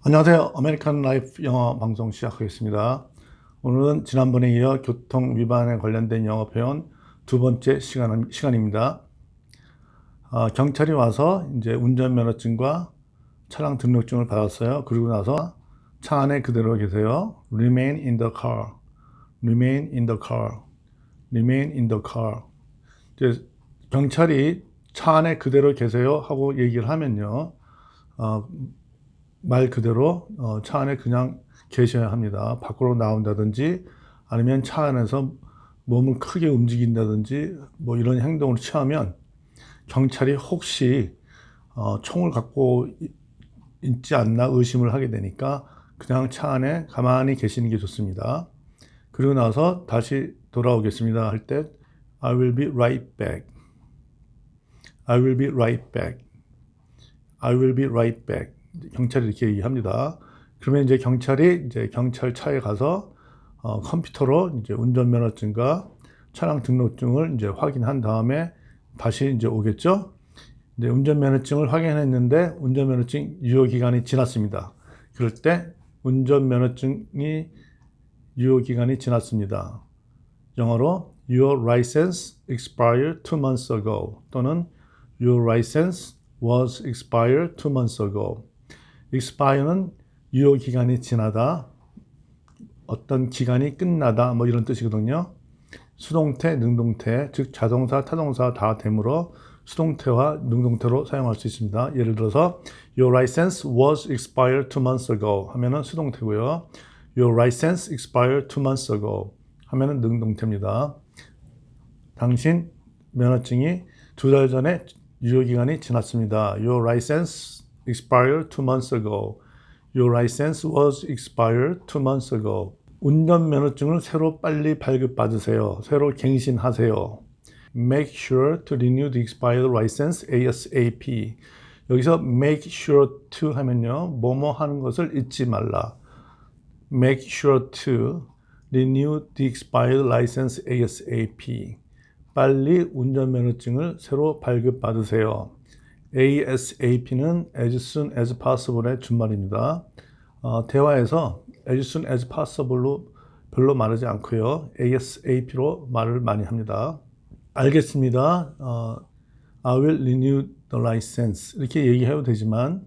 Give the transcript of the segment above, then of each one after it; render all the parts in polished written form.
안녕하세요. 아메리칸 라이프 영어 방송 시작하겠습니다. 오늘은 지난번에 이어 교통 위반에 관련된 영어 표현 두 번째 시간입니다. 경찰이 와서 이제 운전면허증과 차량 등록증을 받았어요. 그리고 나서 차 안에 그대로 계세요. Remain in the car. Remain in the car. Remain in the car. 이제 경찰이 차 안에 그대로 계세요 하고 얘기를 하면요. 말 그대로 차 안에 그냥 계셔야 합니다. 밖으로 나온다든지 아니면 차 안에서 몸을 크게 움직인다든지 뭐 이런 행동을 취하면 경찰이 혹시 총을 갖고 있지 않나 의심을 하게 되니까 그냥 차 안에 가만히 계시는 게 좋습니다. 그리고 나서 다시 돌아오겠습니다 할 때 I will be right back. I will be right back. I will be right back. 경찰이 이렇게 얘기합니다. 그러면 이제 경찰이 이제 경찰차에 가서 컴퓨터로 이제 운전면허증과 차량 등록증을 이제 확인한 다음에 다시 이제 오겠죠. 이제 운전면허증을 확인했는데 운전면허증 유효 기간이 지났습니다. 그럴 때 운전면허증이 유효 기간이 지났습니다. 영어로 Your license expired 2 months ago 또는 Your license was expired 2 months ago. expire는 유효 기간이 지나다, 어떤 기간이 끝나다 뭐 이런 뜻이거든요. 수동태, 능동태, 즉 자동사, 타동사 다 되므로 수동태와 능동태로 사용할 수 있습니다. 예를 들어서 Your license was expired 2 months ago 하면은 수동태고요. Your license expired 2 months ago 하면은 능동태입니다. 당신 면허증이 2달 전에 유효기간이 지났습니다. Your license expired 2 months ago. Your license was expired 2 months ago. 운전면허증을 새로 빨리 발급받으세요. 새로 갱신하세요. Make sure to renew the expired license ASAP. 여기서 make sure to 하면요. 뭐뭐 하는 것을 잊지 말라. Make sure to renew the expired license ASAP. 빨리 운전면허증을 새로 발급받으세요. ASAP는 as soon as possible의 준말입니다. 대화에서 as soon as possible로 별로 말하지 않고요. ASAP로 말을 많이 합니다. 알겠습니다. I will renew the license 이렇게 얘기해도 되지만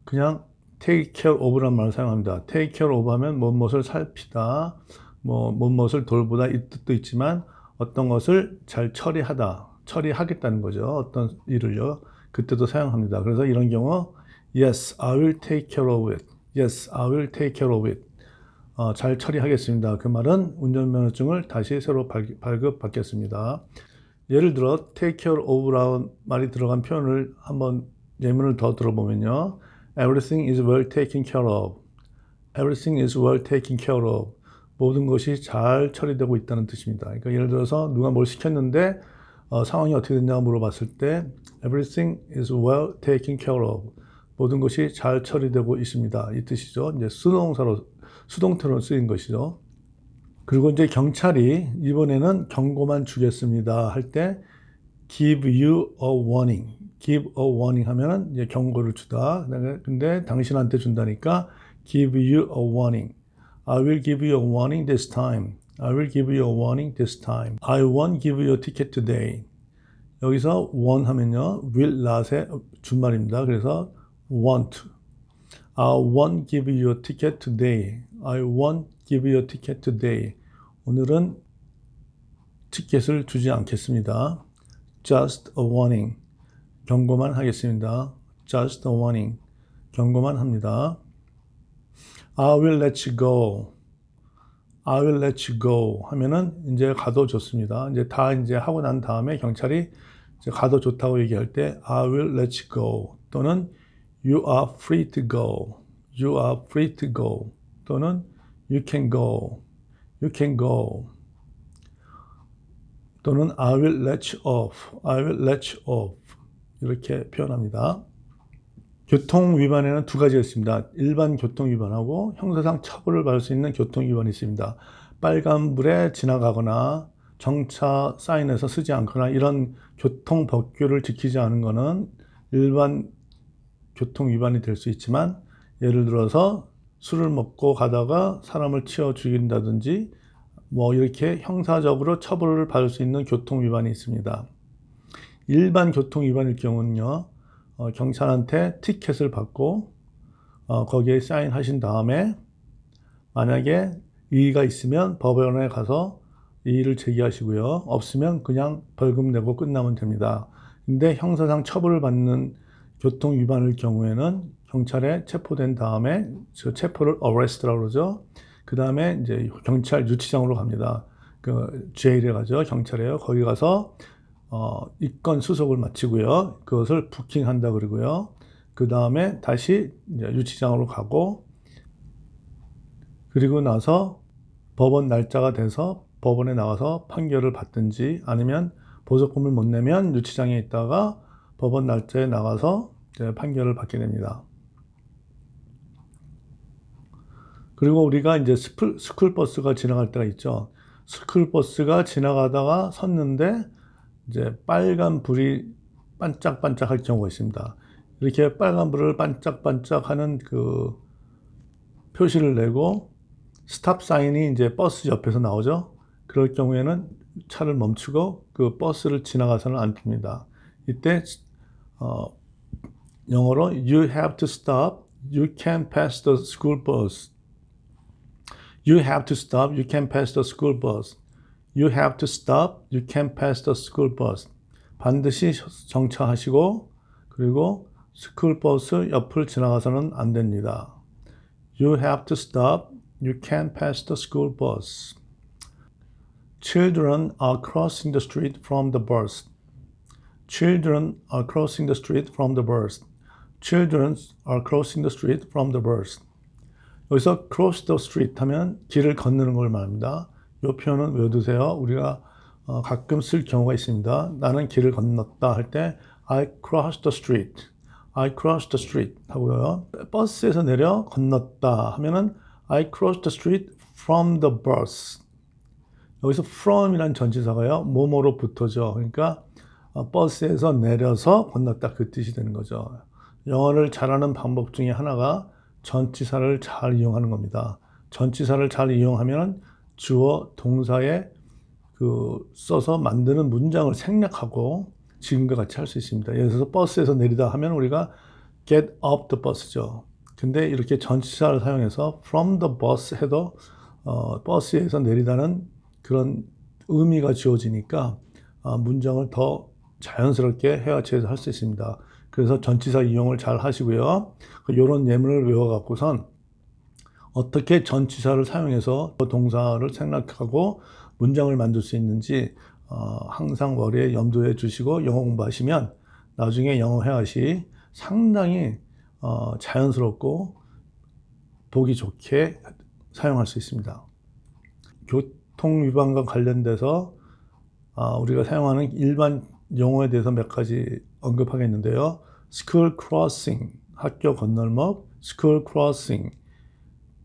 그냥 take care of란 말을 사용합니다. take care of 하면 무엇을 살피다, 무엇을 돌보다 이 뜻도 있지만 어떤 것을 잘 처리하겠다는 거죠. 어떤 일을요. 그때도 사용합니다. 그래서 이런 경우 Yes, I will take care of it. Yes, I will take care of it. 잘 처리하겠습니다. 그 말은 운전면허증을 다시 새로 발급받겠습니다. 예를 들어 take care of라는 말이 들어간 표현을 한번 예문을 더 들어보면요. Everything is well taken care of. Everything is well taken care of. 모든 것이 잘 처리되고 있다는 뜻입니다. 그러니까 예를 들어서 누가 뭘 시켰는데 상황이 어떻게 됐냐고 물어봤을 때 Everything is well taken care of. 모든 것이 잘 처리되고 있습니다. 이 뜻이죠. 이제 수동태로 쓰인 것이죠. 그리고 이제 경찰이 이번에는 경고만 주겠습니다 할 때 give you a warning. give a warning 하면은 이제 경고를 주다. 근데 당신한테 준다니까 give you a warning. I will give you a warning this time. I will give you a warning this time. I won't give you a ticket today. 여기서 won't 하면요. will not의 준말입니다. 그래서 won't. I won't give you a ticket today. I won't give you a ticket today. 오늘은 티켓을 주지 않겠습니다. Just a warning. 경고만 하겠습니다. Just a warning. 경고만 합니다. I will let you go. I will let you go 하면은 이제 가도 좋습니다. 이제 다 이제 하고 난 다음에 경찰이 이제 가도 좋다고 얘기할 때 I will let you go 또는 You are free to go. You are free to go 또는 You can go. You can go 또는 I will let you off. I will let you off 이렇게 표현합니다. 교통 위반에는 두 가지가 있습니다. 일반 교통 위반하고 형사상 처벌을 받을 수 있는 교통 위반이 있습니다. 빨간불에 지나가거나 정차 사인에서 쓰지 않거나 이런 교통 법규를 지키지 않은 것은 일반 교통 위반이 될 수 있지만 예를 들어서 술을 먹고 가다가 사람을 치어 죽인다든지 뭐 이렇게 형사적으로 처벌을 받을 수 있는 교통 위반이 있습니다. 일반 교통 위반일 경우는요, 경찰한테 티켓을 받고 거기에 사인하신 다음에 만약에 이의가 있으면 법원에 가서 이의를 제기하시고요. 없으면 그냥 벌금 내고 끝나면 됩니다. 근데 형사상 처벌을 받는 교통 위반일 경우에는 경찰에 체포된 다음에 그 체포를 arrest라고 그러죠. 그 다음에 이제 경찰 유치장으로 갑니다. 그 jail에 가죠. 경찰에요. 거기 가서 입건 수속을 마치고요. 그것을 부킹한다 그러고요. 그 다음에 다시 이제 유치장으로 가고 그리고 나서 법원 날짜가 돼서 법원에 나가서 판결을 받든지 아니면 보석금을 못 내면 유치장에 있다가 법원 날짜에 나가서 이제 판결을 받게 됩니다. 그리고 우리가 이제 스쿨버스가 지나갈 때가 있죠. 스쿨버스가 지나가다가 섰는데 이제 빨간 불이 반짝반짝할 경우가 있습니다. 이렇게 빨간 불을 반짝반짝하는 그 표시를 내고 스탑 사인이 이제 버스 옆에서 나오죠. 그럴 경우에는 차를 멈추고 그 버스를 지나가서는 안 됩니다. 이때 영어로 You have to stop, you can't pass the school bus. You have to stop, you can't pass the school bus. You have to stop, you can't pass the school bus. 반드시 정차하시고 그리고 스쿨버스 옆을 지나가서는 안 됩니다. You have to stop, you can't pass the school bus. Children are crossing the street from the bus. Children are crossing the street from the bus. Children are crossing the street from the bus. 여기서 cross the street 하면 길을 건너는 걸 말합니다. 이 표현은 외워두세요. 우리가 가끔 쓸 경우가 있습니다. 나는 길을 건넜다 할 때 I crossed the street. I crossed the street 하고요. 버스에서 내려 건넜다 하면은 I crossed the street from the bus. 여기서 from이란 전치사가요. 뭐뭐로부터죠. 그러니까 버스에서 내려서 건넜다 그 뜻이 되는 거죠. 영어를 잘하는 방법 중에 하나가 전치사를 잘 이용하는 겁니다. 전치사를 잘 이용하면 주어 동사에 써서 만드는 문장을 생략하고 지금과 같이 할 수 있습니다. 예를 들어서 버스에서 내리다 하면 우리가 get off the bus죠. 근데 이렇게 전치사를 사용해서 from the bus 해도 버스에서 내리다는 그런 의미가 주어지니까 문장을 더 자연스럽게 헤어체해서 할 수 있습니다. 그래서 전치사 이용을 잘 하시고요. 이런 예문을 외워갖고선 어떻게 전치사를 사용해서 동사를 생략하고 문장을 만들 수 있는지 항상 머리에 염두에 두시고 영어 공부하시면 나중에 영어 회화시 상당히 자연스럽고 보기 좋게 사용할 수 있습니다. 교통 위반과 관련돼서 우리가 사용하는 일반 용어에 대해서 몇 가지 언급하겠는데요. School crossing, 학교 건널목, school crossing,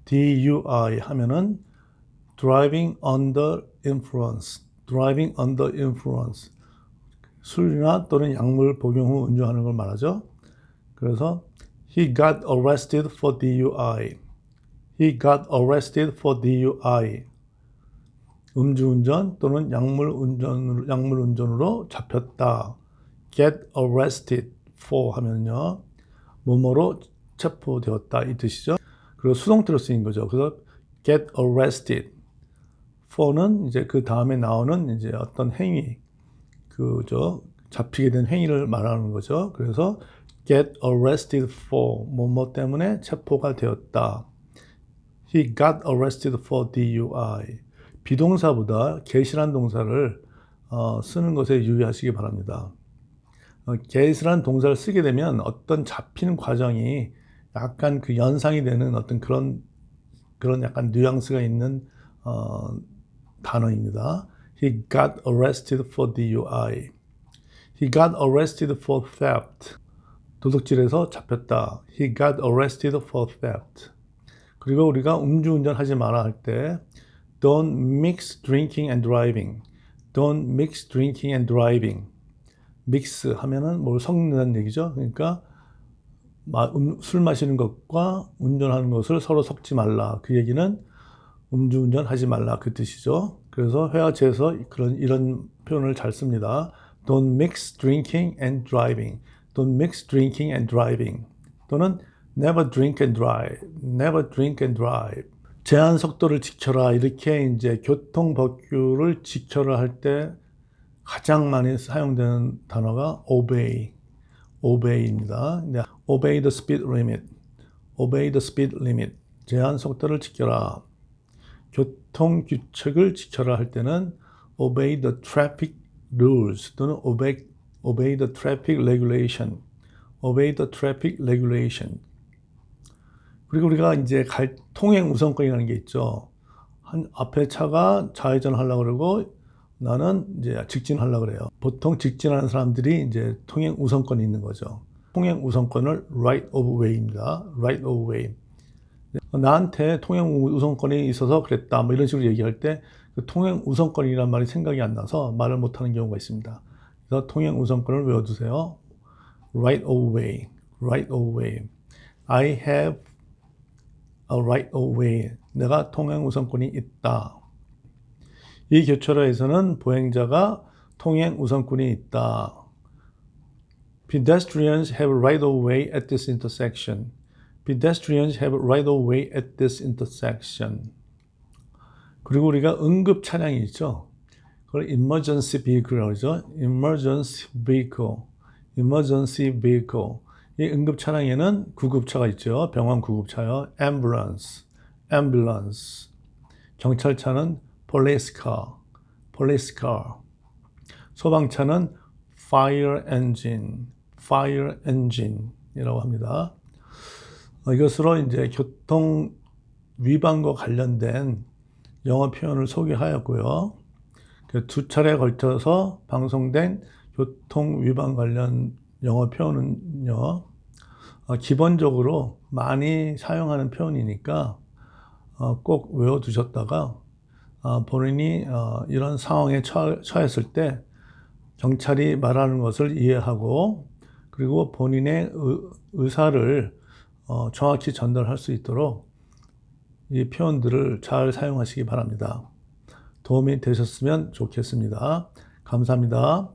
DUI 하면은 driving under influence, driving under influence, 술이나 또는 약물 복용 후 운전하는 걸 말하죠. 그래서 he got arrested for DUI, he got arrested for DUI. 음주운전 또는 약물 운전으로 잡혔다. get arrested for 하면요. 뭐뭐로 체포되었다 이 뜻이죠. 그리고 수동태로 쓰인 거죠. 그래서 get arrested for는 이제 그 다음에 나오는 이제 어떤 행위, 잡히게 된 행위를 말하는 거죠. 그래서 get arrested for 뭐뭐 때문에 체포가 되었다. He got arrested for DUI. 비동사보다 get이란 동사를 쓰는 것에 유의하시기 바랍니다. get이란 동사를 쓰게 되면 어떤 잡히는 과정이 약간 그 연상이 되는 어떤 그런 약간 뉘앙스가 있는 단어입니다. He got arrested for DUI. He got arrested for theft. 도둑질에서 잡혔다. He got arrested for theft. 그리고 우리가 음주운전 하지 마라 할 때 Don't mix drinking and driving. Don't mix drinking and driving. mix 하면은 뭘 섞는다는 얘기죠. 그러니까 술 마시는 것과 운전하는 것을 서로 섞지 말라. 그 얘기는 음주운전 하지 말라. 그 뜻이죠. 그래서 회화체에서 이런 표현을 잘 씁니다. Don't mix drinking and driving. Don't mix drinking and driving. 또는 never drink and drive. Never drink and drive. 제한 속도를 지켜라. 이렇게 이제 교통법규를 지켜라 할 때 가장 많이 사용되는 단어가 obey. obey입니다. obey the speed limit. obey the speed limit. 제한 속도를 지켜라. 교통 규칙을 지켜라 할 때는 obey the traffic rules 또는 obey the traffic regulation. obey the traffic regulation. 그리고 우리가 이제 통행 우선권이라는 게 있죠. 앞에 차가 좌회전 하려고 그러고 나는 이제 직진하려고 그래요. 보통 직진하는 사람들이 이제 통행 우선권이 있는 거죠. 통행 우선권을 right of way입니다. right of way. 나한테 통행 우선권이 있어서 그랬다. 뭐 이런 식으로 얘기할 때 그 통행 우선권이란 말이 생각이 안 나서 말을 못 하는 경우가 있습니다. 그래서 통행 우선권을 외워두세요. right of way. right of way. I have a right of way. 내가 통행 우선권이 있다. 이 교차로에서는 보행자가 통행 우선권이 있다. Pedestrians have right of way at this intersection. Pedestrians have right of way at this intersection. 그리고 우리가 응급 차량이 있죠. 그걸 emergency vehicle이라고 하죠. emergency vehicle. emergency vehicle. 이 응급 차량에는 구급차가 있죠. 병원 구급차요. ambulance. ambulance. 경찰차는 police car. police car. 소방차는 fire engine. fire engine이라고 합니다. 이것으로 이제 교통 위반과 관련된 영어 표현을 소개하였고요. 두 차례에 걸쳐서 방송된 교통 위반 관련 영어 표현은요, 기본적으로 많이 사용하는 표현이니까 꼭 외워두셨다가 본인이 이런 상황에 처했을 때 경찰이 말하는 것을 이해하고 그리고 본인의 의사를 정확히 전달할 수 있도록 이 표현들을 잘 사용하시기 바랍니다. 도움이 되셨으면 좋겠습니다. 감사합니다.